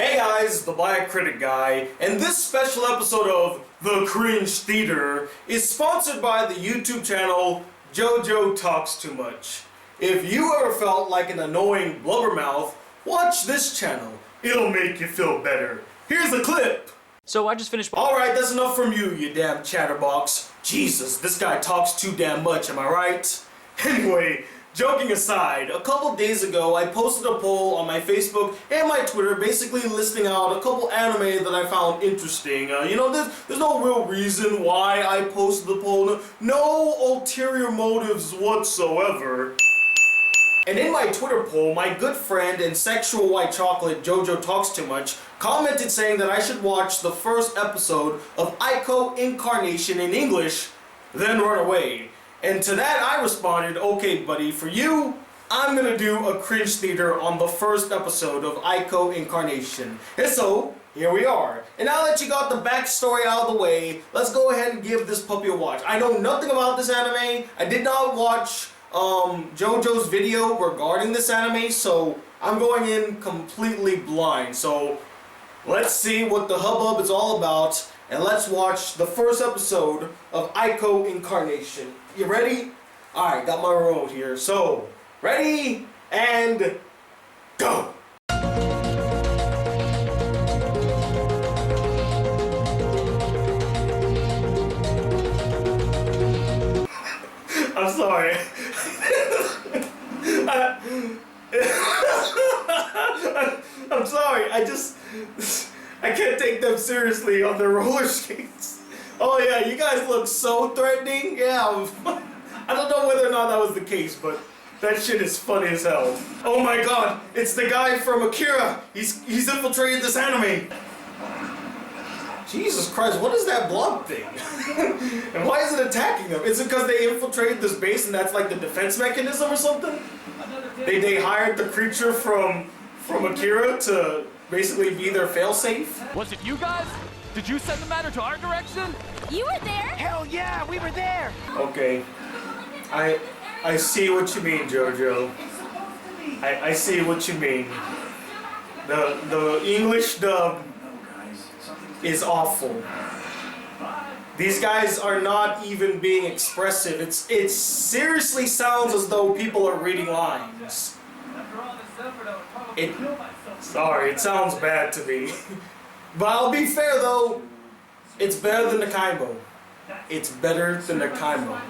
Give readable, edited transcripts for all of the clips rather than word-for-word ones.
Hey guys, the Black Critic Guy, and this special episode of The Cringe Theater is sponsored by the YouTube channel JoJoTalksTooMuch. If you ever felt like an annoying blubbermouth, watch this channel. It'll make you feel better. Here's a clip. So I just finished. Alright, that's enough from you damn chatterbox. Jesus, this guy talks too damn much, am I right? Anyway, joking aside, a couple days ago I posted a poll on my Facebook and my Twitter basically listing out a couple anime that I found interesting. There's no real reason why I posted the poll, no ulterior motives whatsoever. And in my Twitter poll, my good friend and sexual white chocolate JoJoTalksTooMuch commented saying that I should watch the first episode of A.I.C.O. Incarnation in English, then run away. And to that I responded, okay buddy, for you, I'm gonna do a cringe theater on the first episode of A.I.C.O. Incarnation. And so, here we are. And now that you got the backstory out of the way, let's go ahead and give this puppy a watch. I know nothing about this anime. I did not watch JoJo's video regarding this anime, so I'm going in completely blind. So let's see what the hubbub is all about, and let's watch the first episode of A.I.C.O. Incarnation. You ready? Alright, got my remote here. So, ready, and go! I'm sorry. I'm sorry, I can't take them seriously on their roller skates. Oh yeah, you guys look so threatening. Yeah, I don't know whether or not that was the case, but that shit is funny as hell. Oh my god, it's the guy from Akira. He's infiltrated this anime. Jesus Christ, what is that blob thing? And why is it attacking them? Is it because they infiltrated this base and that's like the defense mechanism or something? They hired the creature from Akira to basically be their failsafe? Was it you guys? Did you send the matter to our direction? You were there? Hell yeah, we were there! Okay. I see what you mean, JoJo. I see what you mean. The English dub is awful. These guys are not even being expressive. It seriously sounds as though people are reading lines. Sorry, it sounds bad to me. But I'll be fair though, it's better than A.I.C.O. It's better than A.I.C.O.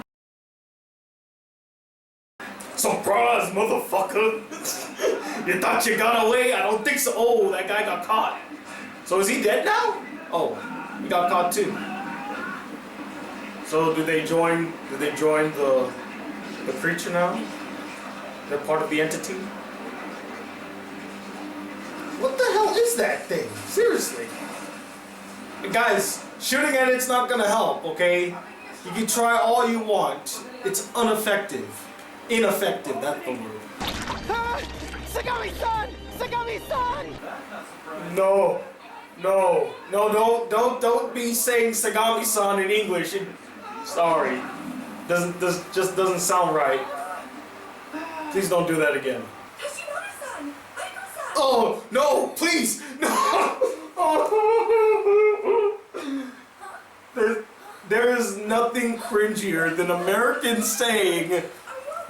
Surprise, motherfucker! You thought you got away? I don't think so. Oh, that guy got caught. So is he dead now? Oh, he got caught too. So do they join the creature now? They're part of the entity? What the hell is that thing? Seriously. Guys, shooting at it's not gonna help, okay? You can try all you want. It's ineffective. Ineffective, that's the word. Ah! Sagami-san! Sagami-san! No, don't be saying Sagami-san in English. Sorry. Just doesn't sound right. Please don't do that again. Oh, no, please, no! There is nothing cringier than Americans saying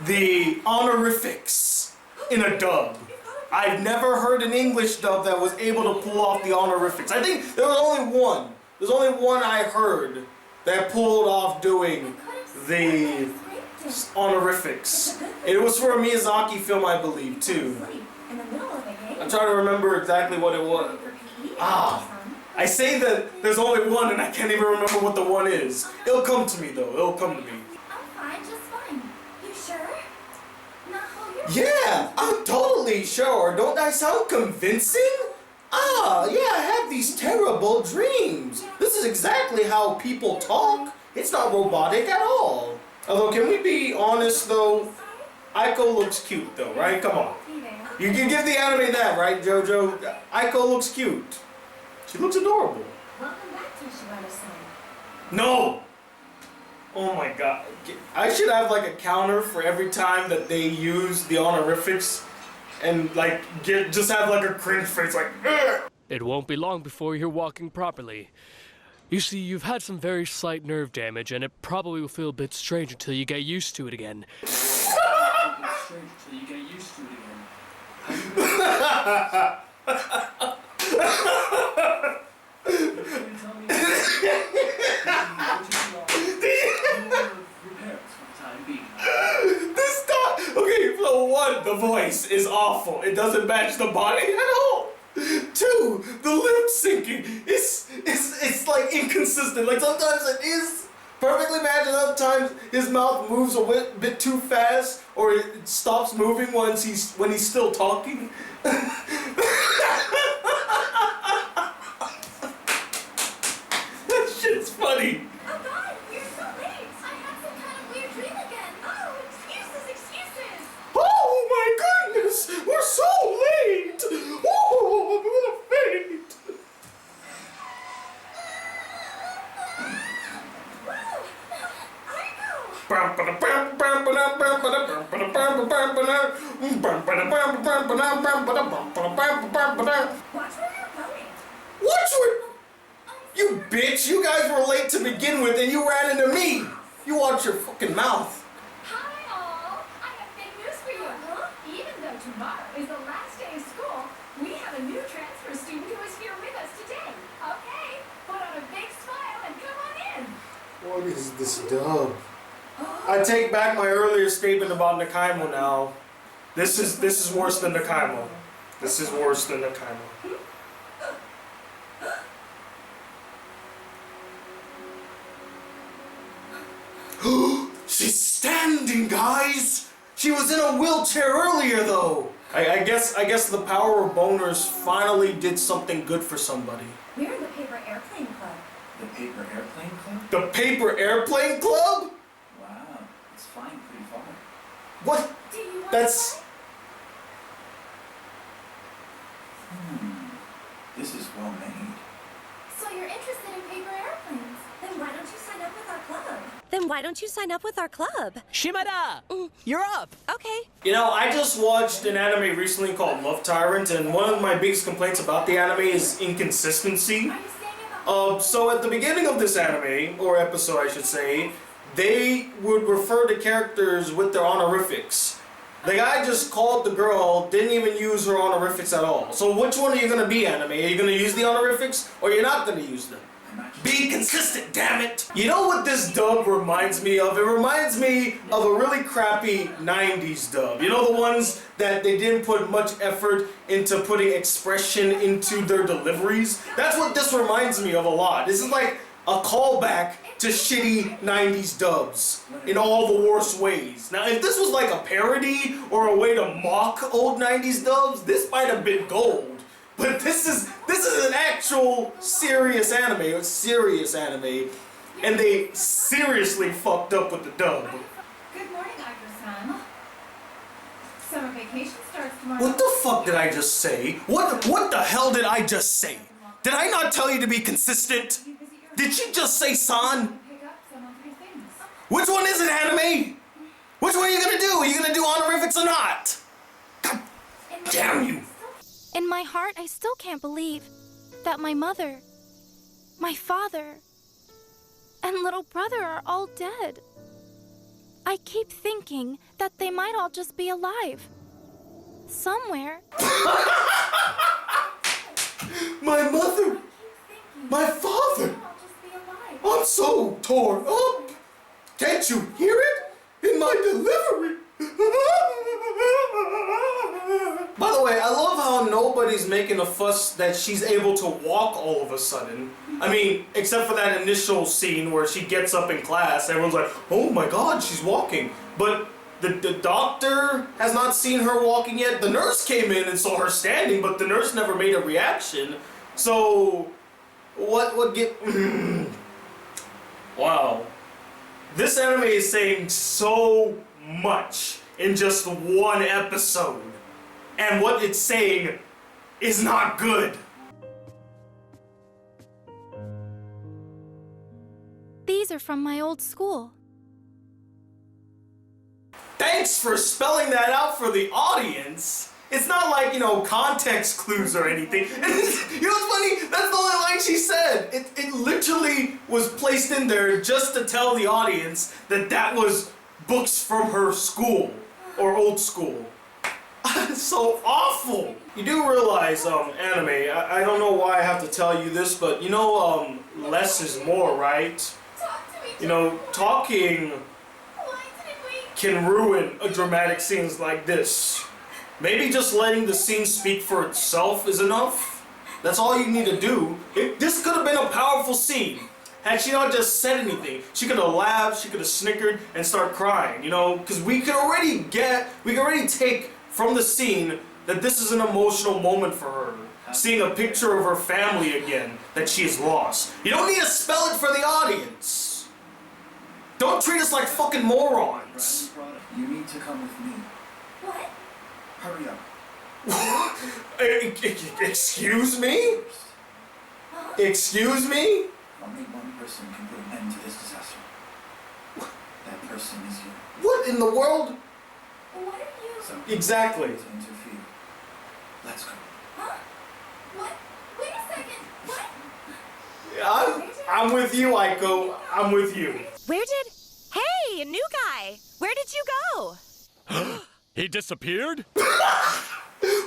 the honorifics in a dub. I've never heard an English dub that was able to pull off the honorifics. I think there was only one. There's only one I heard that pulled off doing the honorifics. It was for a Miyazaki film, I believe, too. I'm trying to remember exactly what it was. I say that there's only one and I can't even remember what the one is. It'll come to me though, it'll come to me. I'm fine, just fine. You sure? Yeah, I'm totally sure. Don't I sound convincing? Yeah, I have these terrible dreams. This is exactly how people talk. It's not robotic at all. Although, can we be honest though? A.I.C.O. looks cute though, right? Come on. You can give the anime that, right, JoJo? A.I.C.O. looks cute. She looks adorable. Welcome back to Shibata-san. No! Oh my god. I should have like a counter for every time that they use the honorifics and like just have like a cringe face like, ugh! It won't be long before you're walking properly. You see, you've had some very slight nerve damage, and it probably will feel a bit strange until you get used to it again. This dog. Okay, so one, the voice is awful. It doesn't match the body at all. Two, the lip syncing it's like inconsistent. Like sometimes it is perfectly matched, and other times his mouth moves a bit too fast, or it stops moving when he's still talking. That shit's funny. Oh God, you're so late. I had some kind of weird dream again. Oh, excuses. Oh my goodness, we're so late. Oh, I'm gonna faint. Watch where you're going. Watch what? You bitch! You guys were late to begin with, and you ran into me. You watch your fucking mouth. Hi all. I have big news for you. Huh? Even though tomorrow is the last day of school, we have a new transfer student who is here with us today. Okay, put on a big smile and come on in. What is this dub? I take back my earlier statement about A.I.C.O now. This is worse than A.I.C.O. This is worse than A.I.C.O. She's standing, guys! She was in a wheelchair earlier, though. I guess the power of boners finally did something good for somebody. We're in the Paper Airplane Club. The Paper Airplane Club? The Paper Airplane Club? Wow, it's flying pretty far. What? Do you want That's... to play? This is well made. So you're interested in paper airplanes? Then why don't you sign up with our club? Shimada! You're up! Okay. You know, I just watched an anime recently called Love Tyrant, and one of my biggest complaints about the anime is inconsistency. Are you staying in the So at the beginning of this anime, or episode I should say, they would refer to characters with their honorifics. The guy just called the girl, didn't even use her honorifics at all. So which one are you gonna be, anime? Are you gonna use the honorifics, or you're not gonna use them? Be consistent, damn it! You know what this dub reminds me of? It reminds me of a really crappy 90s dub. You know, the ones that they didn't put much effort into putting expression into their deliveries? That's what this reminds me of a lot. This is like a callback to shitty 90s dubs in all the worst ways. Now, if this was like a parody or a way to mock old 90s dubs, this might have been gold. But this is an actual serious anime, and they seriously fucked up with the dub. Good morning, Iker-san. Summer vacation starts tomorrow. What the fuck did I just say? What the hell did I just say? Did I not tell you to be consistent? Did she just say san? Pick up some of your things. Which one is it, anime? Which one are you gonna do? Are you gonna do honorifics or not? God damn you. In my heart, I still can't believe that my mother, my father, and little brother are all dead. I keep thinking that they might all just be alive. Somewhere. My mother, my father. I'll just be alive. I'm so torn up. Can't you hear it in my delivery? By the way, I love how nobody's making a fuss that she's able to walk all of a sudden. I mean, except for that initial scene where she gets up in class, everyone's like, oh my god, she's walking. But the doctor has not seen her walking yet. The nurse came in and saw her standing, but the nurse never made a reaction. So, what get... Wow. This anime is saying so much in just one episode. And what it's saying is not good. These are from my old school. Thanks for spelling that out for the audience. It's not like, context clues or anything. You know what's funny? That's the only line she said. It literally was placed in there just to tell the audience that was books from her school or old school. It's so awful. You do realize, anime, I don't know why I have to tell you this, but less is more, right? Talk to me. Talking Why didn't we? can ruin a dramatic scenes like this. Maybe just letting the scene speak for itself is enough. That's all you need to do. This could have been a powerful scene. Had she not just said anything, she could have laughed, she could have snickered, and start crying, because we could already take from the scene that this is an emotional moment for her. Seeing a picture of her family again that she has lost. You don't need to spell it for the audience. Don't treat us like fucking morons. You need to come with me. What? Hurry up. Excuse me? Excuse me? Only one person can put an end to this disaster. That person is you. What in the world? What are you? So, Exactly. to interfere. Let's go. Huh? What? Wait a second. What? I'm with you, A.I.C.O. I'm with you. Where did... Hey, a new guy! Where did you go? He disappeared?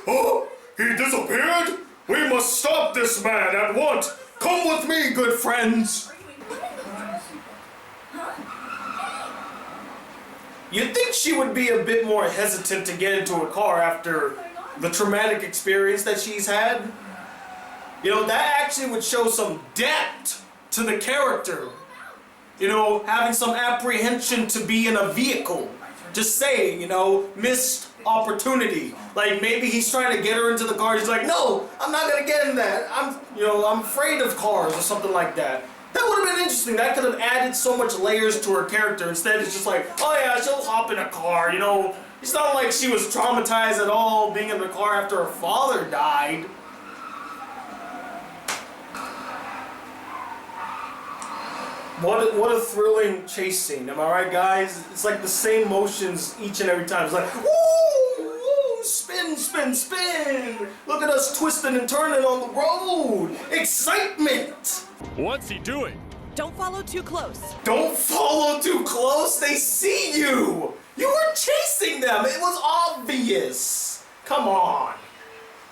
Oh, he disappeared? We must stop this man at once. Come with me, good friends. You'd think she would be a bit more hesitant to get into a car after the traumatic experience that she's had. That actually would show some depth to the character. Having some apprehension to be in a vehicle. Just saying, missed opportunity. Like maybe he's trying to get her into the car. He's like, no, I'm not gonna get in that. I'm afraid of cars or something like that. That would have been interesting. That could have added so much layers to her character. Instead, it's just like, oh yeah, she'll hop in a car. It's not like she was traumatized at all being in the car after her father died. What a thrilling chase scene, am I right, guys? It's like the same motions each and every time. It's like, woo, woo, spin, spin, spin. Look at us twisting and turning on the road. Excitement. What's he doing? Don't follow too close. Don't follow too close. They see you. You were chasing them. It was obvious. Come on.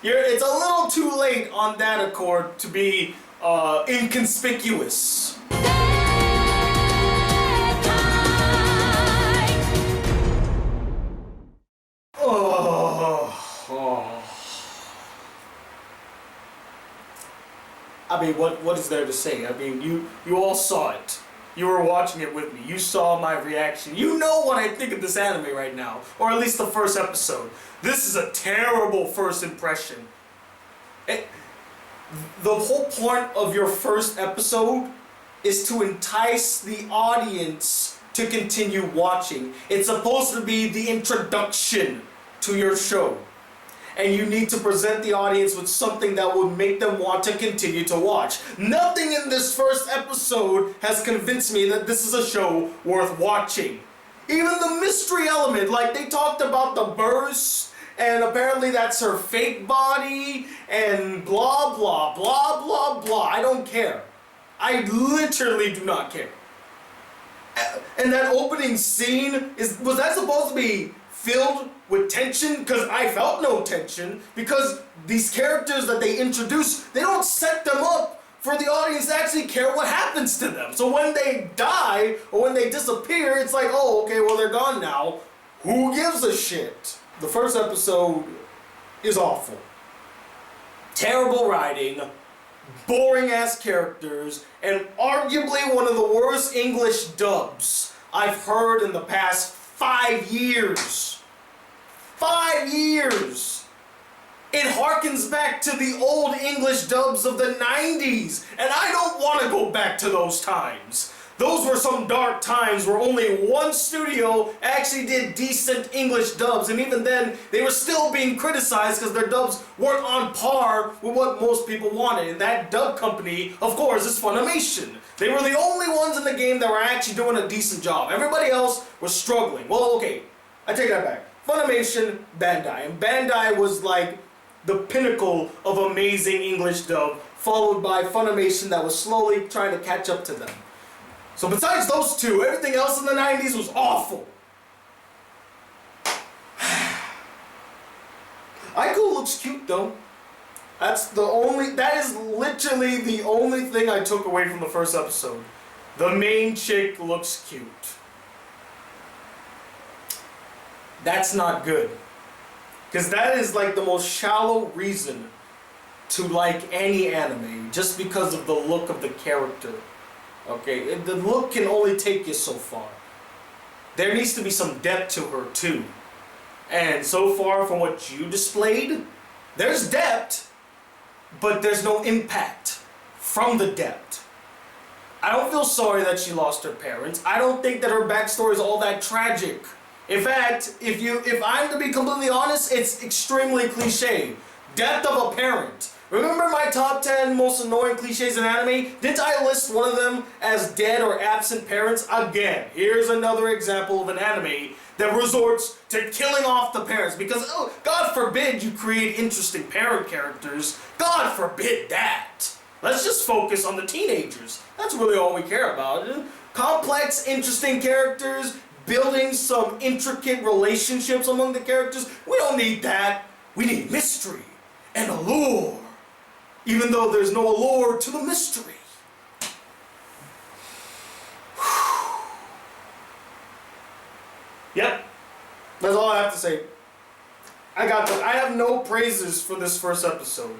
It's a little too late on that accord to be inconspicuous. I mean, what is there to say? I mean, you all saw it. You were watching it with me. You saw my reaction. You know what I think of this anime right now, or at least the first episode. This is a terrible first impression. The whole point of your first episode is to entice the audience to continue watching. It's supposed to be the introduction to your show. And you need to present the audience with something that would make them want to continue to watch. Nothing in this first episode has convinced me that this is a show worth watching. Even the mystery element, like they talked about the burst, and apparently that's her fake body, and blah, blah, blah, blah, blah. I don't care. I literally do not care. And that opening scene, was that supposed to be filled with tension? Because I felt no tension, because these characters that they introduce, they don't set them up for the audience to actually care what happens to them. So when they die or when they disappear, it's like, oh, okay, well, they're gone now. Who gives a shit? The first episode is awful. Terrible writing, boring ass characters, and arguably one of the worst English dubs I've heard in the past 5 years. 5 years! It harkens back to the old English dubs of the 90s, and I don't want to go back to those times. Those were some dark times where only one studio actually did decent English dubs, and even then, they were still being criticized because their dubs weren't on par with what most people wanted. And that dub company, of course, is Funimation. They were the only ones in the game that were actually doing a decent job. Everybody else was struggling. Well, okay, I take that back. Funimation, Bandai. And Bandai was like the pinnacle of amazing English dub, followed by Funimation that was slowly trying to catch up to them. So besides those two, everything else in the 90s was awful. A.I.C.O looks cute though. That is literally the only thing I took away from the first episode. The main chick looks cute. That's not good. Because that is like the most shallow reason to like any anime, just because of the look of the character. Okay, the look can only take you so far. There needs to be some depth to her too. And so far from what you displayed, there's depth, but there's no impact from the depth. I don't feel sorry that she lost her parents. I don't think that her backstory is all that tragic. In fact, if I'm to be completely honest, it's extremely cliche. Death of a parent. Remember my top 10 most annoying cliches in anime? Didn't I list one of them as dead or absent parents? Again, here's another example of an anime that resorts to killing off the parents because, oh, God forbid you create interesting parent characters. God forbid that. Let's just focus on the teenagers. That's really all we care about. Complex, interesting characters, building some intricate relationships among the characters. We don't need that. We need mystery and allure. Even though there's no allure to the mystery. Yep. That's all I have to say. I have no praises for this first episode.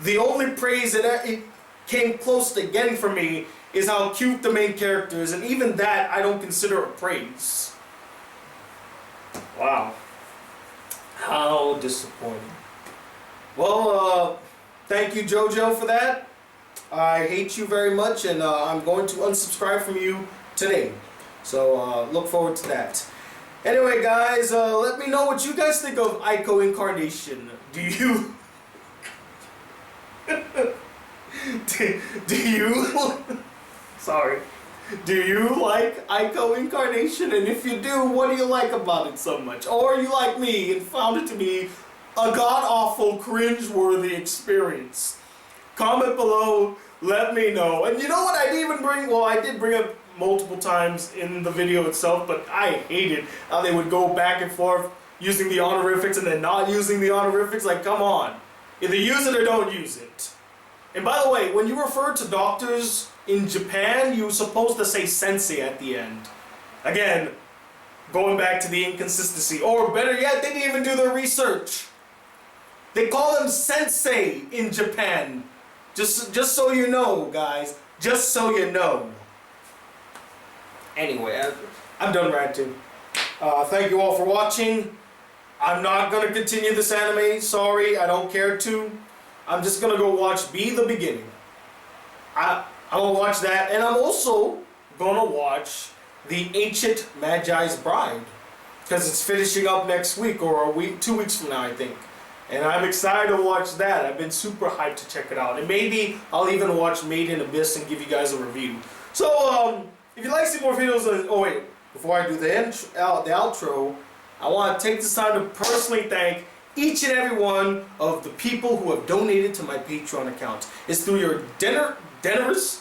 The only praise it came close to getting for me is how cute the main character is, and even that I don't consider a praise. Wow. How disappointing. Well, thank you, JoJo, for that. I hate you very much, and I'm going to unsubscribe from you today. So look forward to that. Anyway, guys, let me know what you guys think of A.I.C.O Incarnation. Do you... do you... Sorry. Do you like A.I.C.O Incarnation? And if you do, what do you like about it so much? Or you like me and found it to be a god-awful, cringe-worthy experience? Comment below, let me know. And you know what I didn't even bring? Well, I did bring up multiple times in the video itself, but I hated how they would go back and forth using the honorifics and then not using the honorifics. Like, come on. Either use it or don't use it. And by the way, when you refer to doctors in Japan, you're supposed to say sensei at the end. Again, going back to the inconsistency. Or better yet, they didn't even do their research. They call them sensei in Japan. Just so you know, guys. Just so you know. Anyway, I'm done ranting. Thank you all for watching. I'm not going to continue this anime. Sorry, I don't care to. I'm just going to go watch Be the Beginning. I'm going to watch that. And I'm also going to watch The Ancient Magi's Bride. Because it's finishing up next week, or 2 weeks from now, I think. And I'm excited to watch that. I've been super hyped to check it out. And maybe I'll even watch Made in Abyss and give you guys a review. So, if you'd like to see more videos, oh wait, before I do the outro, I want to take this time to personally thank each and every one of the people who have donated to my Patreon account. It's through your generous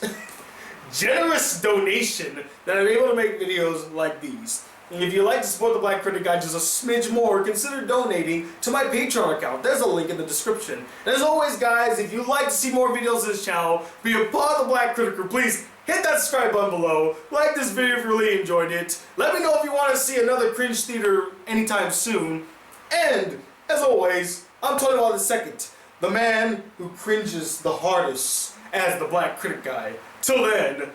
donation that I'm able to make videos like these. And if you'd like to support the Black Critic Guy just a smidge more, consider donating to my Patreon account. There's a link in the description. And as always, guys, if you'd like to see more videos of this channel, be a part of the Black Critic Crew, please hit that subscribe button below. Like this video if you really enjoyed it. Let me know if you want to see another Cringe Theater anytime soon. And, as always, I'm Tony Wall II, the man who cringes the hardest as the Black Critic Guy. Till then,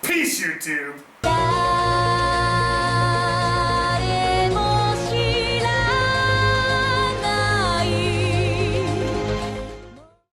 peace, YouTube.